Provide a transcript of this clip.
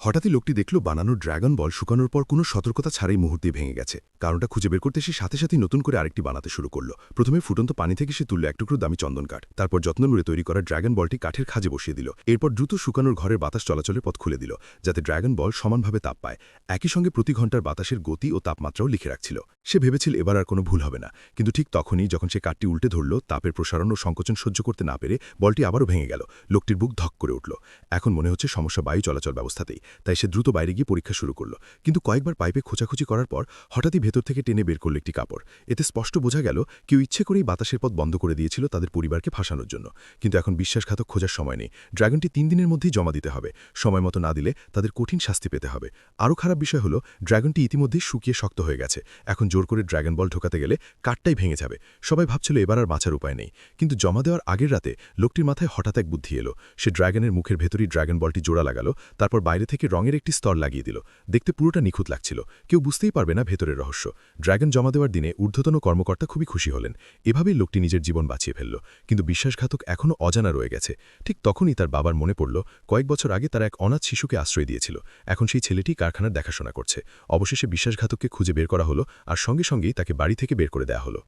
হঠাৎই লোকটি দেখল বানানোর ড্র্যাগন বল শুকানোর পর কোনো সতর্কতা ছাড়াই মুহূর্তে ভেঙে গেছে। কারণটা খুঁজে বের করতে সে সাথে সাথেই নতুন করে আরেকটি বানাতে শুরু করল। প্রথমে ফুটন্ত পানি থেকে সে তুলল এক টুকরো দামি চন্দন কাঠ, তারপর যত্ন করে তৈরি করা ড্র্যাগন বলটি কাঠের খাঁজে বসিয়ে দিল। এরপর দ্রুত শুকানোর ঘরের বাতাস চলাচলের পথ খুলে দিল, যাতে ড্র্যাগন বল সমানভাবে তাপ পায়। একই সঙ্গে প্রতি ঘন্টার বাতাসের গতি ও তাপমাত্রাও লিখে রাখছিল। সে ভেবেছিল এবার আর কোনো ভুল হবে না, কিন্তু ঠিক তখনই যখন সে কাঠটি উল্টে ধরল, তাপের প্রসারণ ও সংকোচন সহ্য করতে না পেরে বলটি আবারও ভেঙে গেল। লোকটির বুক ধক করে উঠল। এখন মনে হচ্ছে সমস্যা বায়ু চলাচল ব্যবস্থাতেই। তাই সে দ্রুত বাইরে গিয়ে পরীক্ষা শুরু করল। কিন্তু কয়েকবার পাইপে খোঁচাখুচি করার পর হঠাৎই ভেতর থেকে টেনে বের করল একটি কাপড়। এতে স্পষ্ট বোঝা গেল কেউ ইচ্ছে করেই বাতাসের পথ বন্ধ করে দিয়েছিল তাদের পরিবারকে ফাঁসানোর জন্য। কিন্তু এখন বিশ্বাসঘাতক খোঁজার সময় নেই। ড্র্যাগনটি ৩ দিনের মধ্যেই জমা দিতে হবে। সময় মতো না দিলে তাদের কঠিন শাস্তি পেতে হবে। আরও খারাপ বিষয় হলো, ড্র্যাগনটি ইতিমধ্যেই শুকিয়ে শক্ত হয়ে গেছে। এখন জোর করে ড্র্যাগন বল ঢোকাতে গেলে কাঠটাই ভেঙে যাবে। সবাই ভাবছিল এবার আর বাঁচার উপায় নেই। কিন্তু জমা দেওয়ার আগের রাতে লোকটির মাথায় হঠাৎ এক বুদ্ধি এলো। সে ড্র্যাগনের মুখের ভেতরই ড্র্যাগন বলটি জোড়া লাগালো, তারপর বাইরে থেকে রঙের একটি স্তর লাগিয়ে দিল। দেখতে পুরোটা নিখুঁত লাগছিল। কেউ বুঝতেই পারবে না ভেতরের রহস্য। ড্র্যাগন জমা দেওয়ার দিনে ঊর্ধ্বতন কর্মকর্তা খুবই খুশি হলেন। এভাবেই লোকটি নিজের জীবন বাঁচিয়ে ফেলল। কিন্তু বিশ্বাসঘাতক এখনও অজানা রয়ে গেছে। ঠিক তখনই তার বাবার মনে পড়ল, কয়েক বছর আগে তারা এক অনাথ শিশুকে আশ্রয় দিয়েছিল। এখন সেই ছেলেটি কারখানার দেখাশোনা করছে। অবশেষে বিশ্বাসঘাতককে খুঁজে বের করা হলো, আর সঙ্গে সঙ্গেই তাকে বাড়ি থেকে বের করে দেওয়া হলো।